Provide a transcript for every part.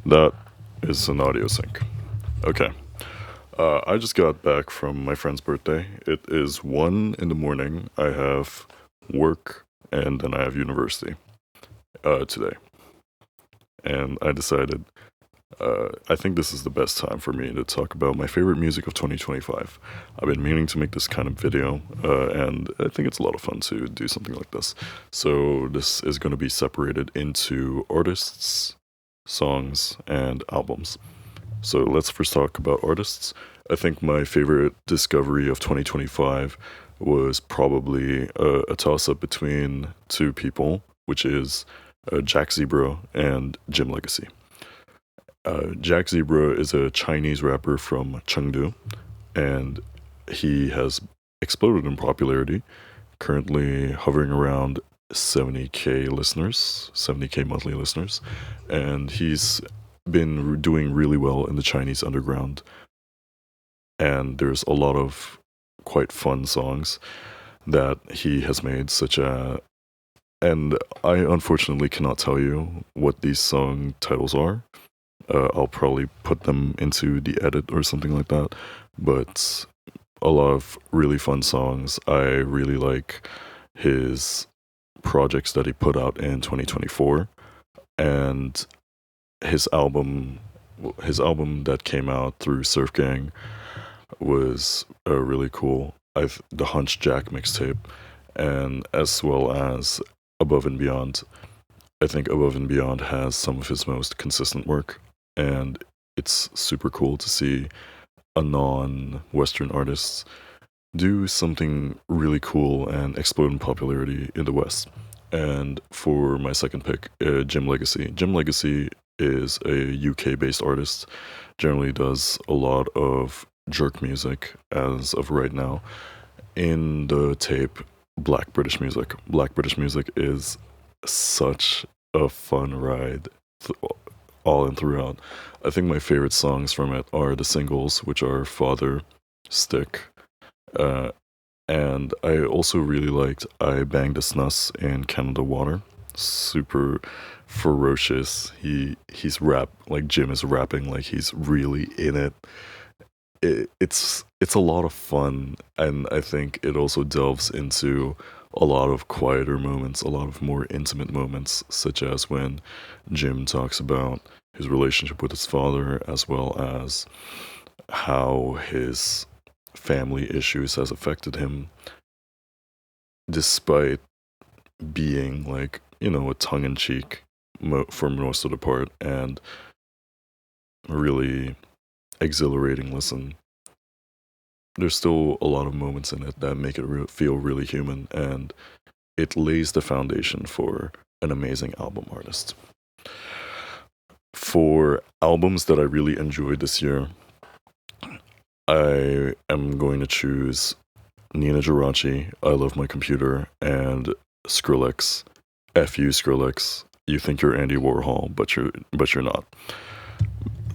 That is an audio sync. Okay. I just got back from my friend's birthday. It is 1 in the morning. I have work and then I have university today. And I decided I think this is the best time for me to talk about my favorite music of 2025. I've been meaning to make this kind of video, and I think it's a lot of fun to do something like this. So, this is going to be separated into artists, songs, and albums. So let's first talk about artists. I think my favorite discovery of 2025 was probably a toss up between two people, which is Jack Zebra and Jim Legacy. Jack Zebra is a Chinese rapper from Chengdu, and he has exploded in popularity, currently hovering around 70K listeners, 70K monthly listeners, and he's been doing really well in the Chinese underground. And there's a lot of quite fun songs that he has made, and I unfortunately cannot tell you what these song titles are. I'll probably put them into the edit or something like that. But a lot of really fun songs. I really like his projects that he put out in 2024, and his album his album that came out through Surf Gang was really cool. The Hunch Jack mixtape, and as well as Above and Beyond. I think Above and Beyond has some of his most consistent work, and it's super cool to see a non-Western artist do something really cool and explode in popularity in the West. And for my second pick, Jim Legacy. Jim Legacy is a UK based artist, generally does a lot of jerk music as of right now. In the tape, Black British Music. Black British Music is such a fun ride all in throughout. I think my favorite songs from it are the singles, which are Father, Stick, uh, and I also really liked I Banged a Snus in Canada Water. Super ferocious. He's rap like Jim is rapping like he's really in it. It's a lot of fun, and I think it also delves into a lot of quieter moments, a lot of more intimate moments, such as when Jim talks about his relationship with his father, as well as how his family issues has affected him, despite being like a tongue-in-cheek for most of the part, and really exhilarating listen. There's still a lot of moments in it that make it feel really human, and it lays the foundation for an amazing album artist. For albums that I really enjoyed this year, I am going to choose Nina Geraci, I Love My Computer, and Skrillex, F you Skrillex. You think you're Andy Warhol, but you're not.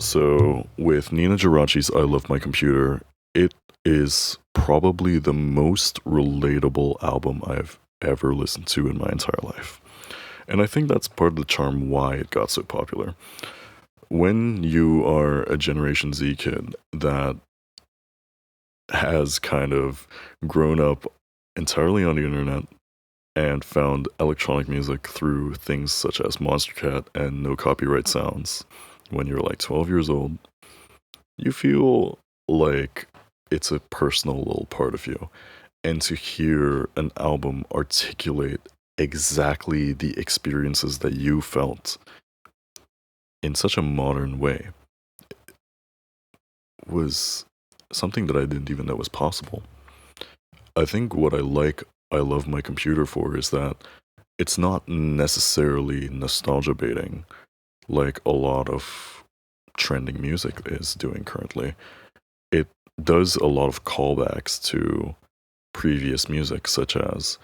So with Nina Geraci's I Love My Computer, it is probably the most relatable album I've ever listened to in my entire life. And I think that's part of the charm why it got so popular. When you are a Generation Z kid that has kind of grown up entirely on the internet and found electronic music through things such as Monster Cat and No Copyright Sounds when you're like 12 years old, you feel like it's a personal little part of you. And to hear an album articulate exactly the experiences that you felt in such a modern way was something that I didn't even know was possible. I think what I love my computer for is that it's not necessarily nostalgia baiting like a lot of trending music is doing currently. It does a lot of callbacks to previous music, such as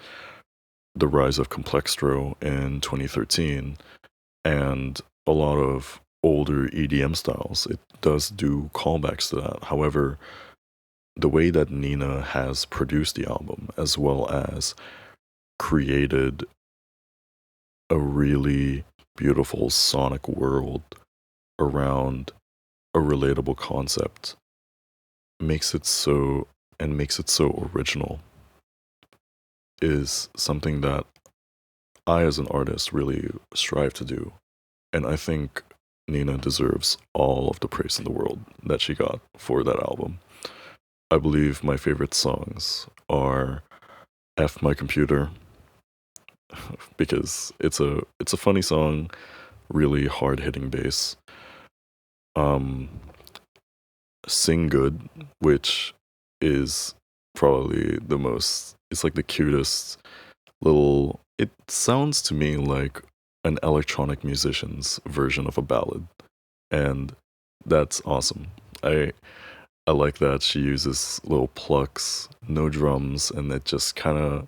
the rise of Complextro in 2013 and a lot of older EDM styles. It does do callbacks to that. However, the way that Nina has produced the album, as well as created a really beautiful sonic world around a relatable concept makes it so makes it so original is something that I as an artist really strive to do. And I think Nina deserves all of the praise in the world that she got for that album. I believe my favorite songs are F My Computer because it's a funny song, really hard hitting bass. Um Sing Good, which is probably the most it's like the cutest little it sounds to me like an electronic musician's version of a ballad. And that's awesome. I like that she uses little plucks, no drums, and it just kind of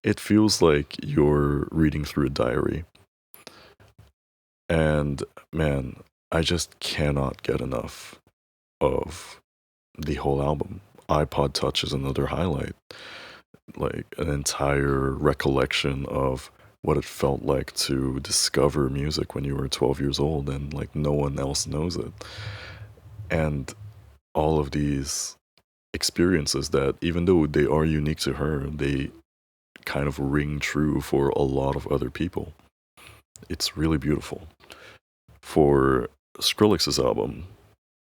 it feels like you're reading through a diary. And man, I just cannot get enough of the whole album. iPod Touch is another highlight, like an entire recollection of what it felt like to discover music when you were 12 years old and like no one else knows it. And all of these experiences that, even though they are unique to her, they kind of ring true for a lot of other people. It's really beautiful. For Skrillex's album,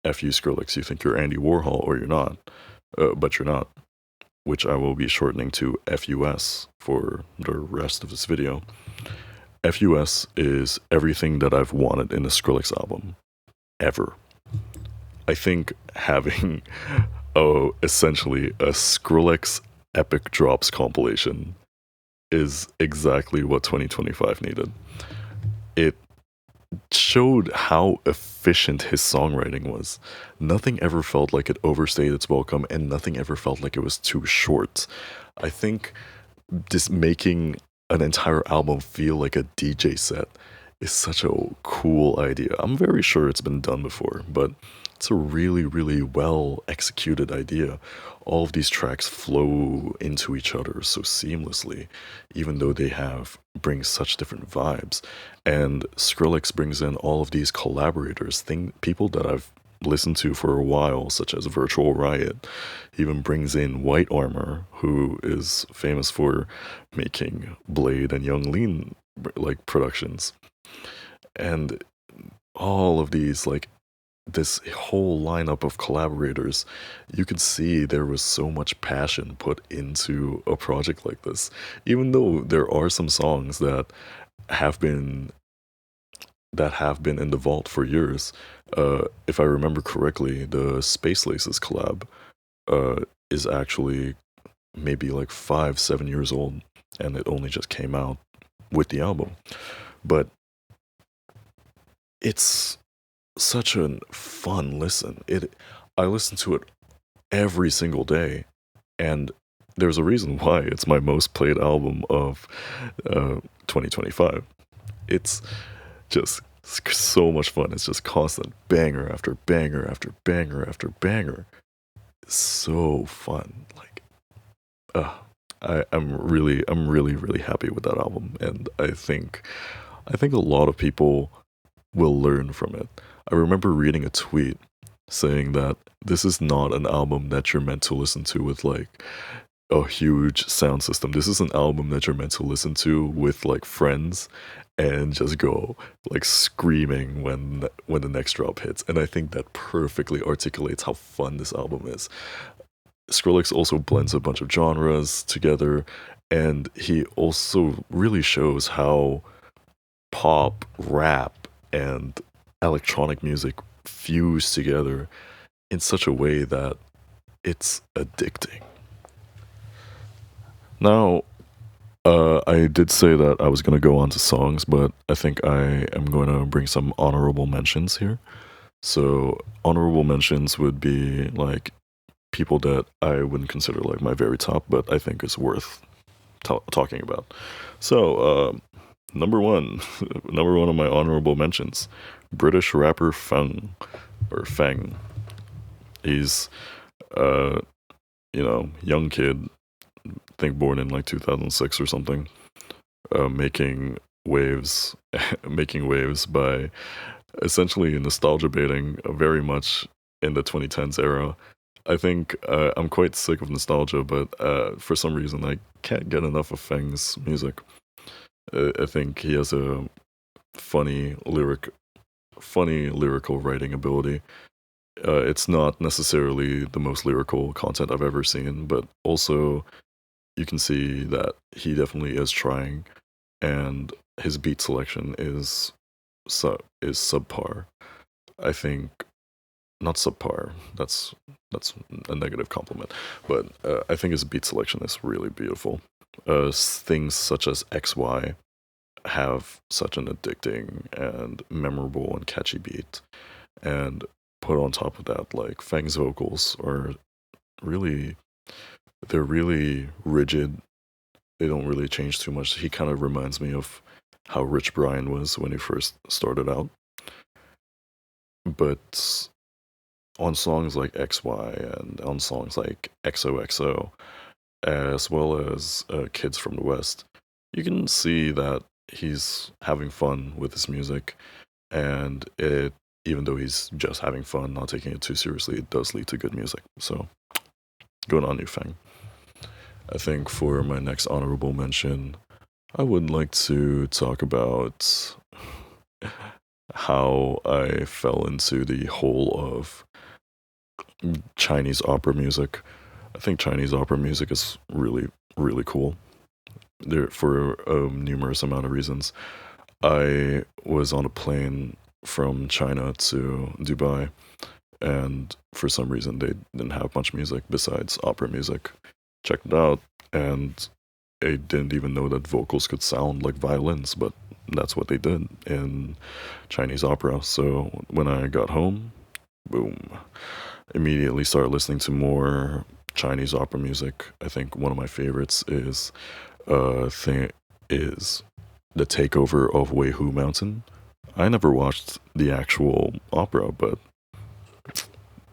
F.U. Skrillex, you think you're Andy Warhol or you're not, but you're not, which I will be shortening to FUS for the rest of this video. FUS is everything that I've wanted in a Skrillex album, ever. I think having essentially a Skrillex Epic Drops compilation is exactly what 2025 needed. It showed how efficient his songwriting was. Nothing ever felt like it overstayed its welcome, and nothing ever felt like it was too short. I think just making an entire album feel like a DJ set is such a cool idea. I'm very sure it's been done before, but it's a really, really well executed idea. All of these tracks flow into each other so seamlessly, even though they bring such different vibes. And Skrillex brings in all of these collaborators, people that I've listened to for a while, such as Virtual Riot. He even brings in White Armor, who is famous for making Blade and Young Lean like productions. And all of these like this whole lineup of collaborators, you could see there was so much passion put into a project like this. Even though there are some songs have been that have been in the vault for years. If I remember correctly, the Space Laces collab is actually maybe like 5, 7 years old, and it only just came out with the album. But it's such a fun listen. I listen to it every single day, and there's a reason why it's my most played album of 2025. It's just so much fun. It's just constant banger after banger after banger after banger. It's so fun. Like, I'm really, really happy with that album, and I think a lot of people will learn from it. I remember reading a tweet saying that this is not an album that you're meant to listen to with like a huge sound system. This is an album that you're meant to listen to with like friends and just go like screaming when the next drop hits. And I think that perfectly articulates how fun this album is. Skrillex also blends a bunch of genres together, and he also really shows how pop, rap, and electronic music fuse together in such a way that it's addicting. Now, I did say that I was going to go on to songs, but I think I am going to bring some honorable mentions here. So, honorable mentions would be like people that I wouldn't consider like my very top, but I think is worth talking about. So, number one, number one of my honorable mentions, British rapper Fang or Fang. He's, uh, young kid, I think born in like 2006 or something, making waves, making waves by essentially nostalgia baiting very much in the 2010s era. I think I'm quite sick of nostalgia, but for some reason I can't get enough of Feng's music. I think he has a funny lyric, funny lyrical writing ability. It's not necessarily the most lyrical content I've ever seen, but also you can see that he definitely is trying, and his beat selection is subpar. I think not subpar. That's a negative compliment, but I think his beat selection is really beautiful. Things such as XY have such an addicting and memorable and catchy beat, and put on top of that, like Fang's vocals are really they're really rigid. They don't really change too much. He kind of reminds me of how Rich Brian was when he first started out. But on songs like XY and on songs like XOXO, as well as Kids from the West, you can see that he's having fun with his music, and it even though he's just having fun, not taking it too seriously, it does lead to good music. So good on you, Fang. I think for my next honorable mention, I would like to talk about how I fell into the whole of Chinese opera music. I think Chinese opera music is really cool. There for a numerous amount of reasons. I was on a plane from China to Dubai, and for some reason they didn't have much music besides opera music. Checked it out, and I didn't even know that vocals could sound like violins, but that's what they did in Chinese opera. So when I got home, boom, immediately started listening to more Chinese opera music. I think one of my favorites thing is the takeover of Weihu Mountain. I never watched the actual opera, but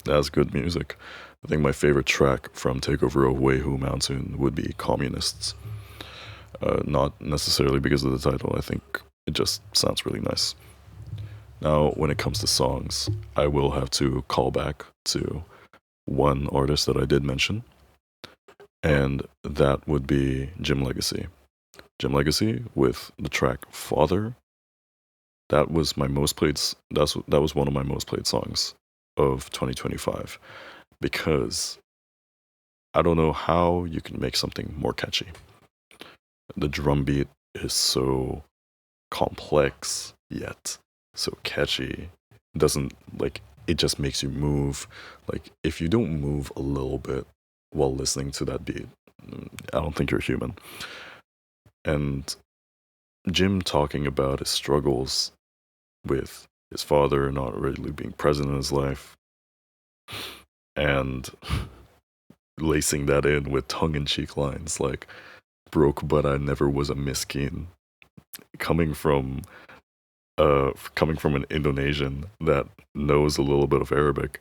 that's good music. I think my favorite track from Takeover of Weihu Mountain would be Communists. Not necessarily because of the title, I think it just sounds really nice. Now, when it comes to songs, I will have to call back to one artist that I did mention, and that would be Jim Legacy. Jim Legacy with the track Father. That was my most played. That was one of my most played songs of 2025 because I don't know how you can make something more catchy. The drum beat is so complex yet so catchy. It doesn't like it just makes you move. Like if you don't move a little bit while listening to that beat, I don't think you're human. And Jim talking about his struggles with his father not really being present in his life and lacing that in with tongue-in-cheek lines like broke but I never was a miskin, coming from coming from an Indonesian that knows a little bit of Arabic,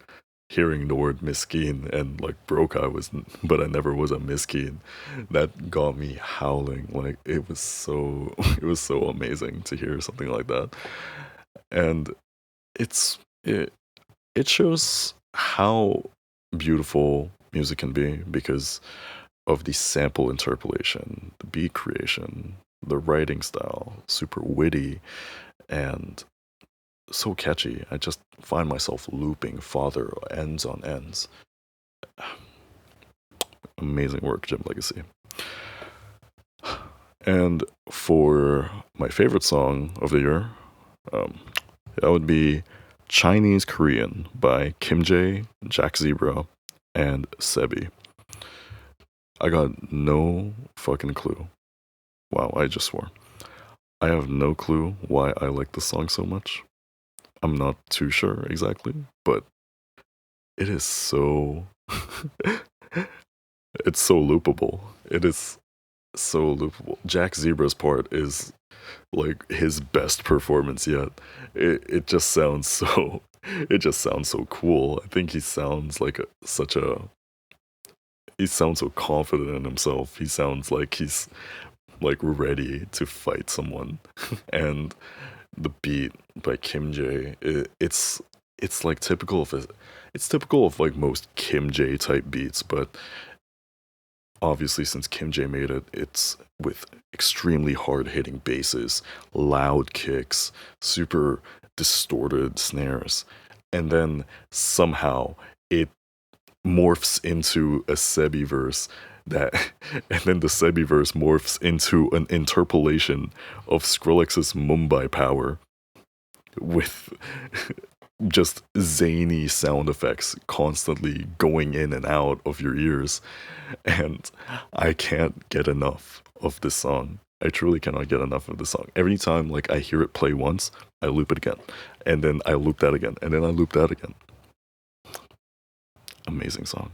hearing the word miskin and like broke I was, but I never was a miskin. That got me howling. Like it was so amazing to hear something like that, and it's it shows how beautiful music can be because of the sample interpolation, the beat creation, the writing style, super witty and so catchy. I just find myself looping Father ends on ends. Amazing work, Jim Legacy. And for my favorite song of the year, um, that would be Chinese Korean by Kim J, Jack Zebra, and Sebi. I got no fucking clue. Wow, I just swore. I have no clue why I like this song so much. I'm not too sure exactly, but it is so it's so loopable. It is so loopable. Jack Zebra's part is like his best performance yet. It just sounds so it just sounds so cool. I think he sounds like such a he sounds so confident in himself. He sounds like he's like ready to fight someone. And the beat by Kim J. It's like typical of it's typical of like most Kim J type beats, but obviously since Kim J made it, it's with extremely hard hitting basses, loud kicks, super distorted snares, and then somehow it morphs into a Sebi verse that and then the Sebi verse morphs into an interpolation of Skrillex's Mumbai Power with just zany sound effects constantly going in and out of your ears. And I can't get enough of this song. I truly cannot get enough of this song. Every time like I hear it play once, I loop it again. And then I loop that again. And then I loop that again. Amazing song.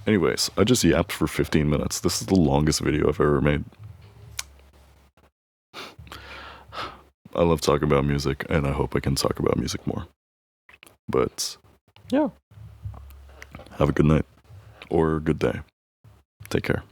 Anyways, I just yapped for 15 minutes. This is the longest video I've ever made. I love talking about music, and I hope I can talk about music more. But, yeah. Have a good night. Or a good day. Take care.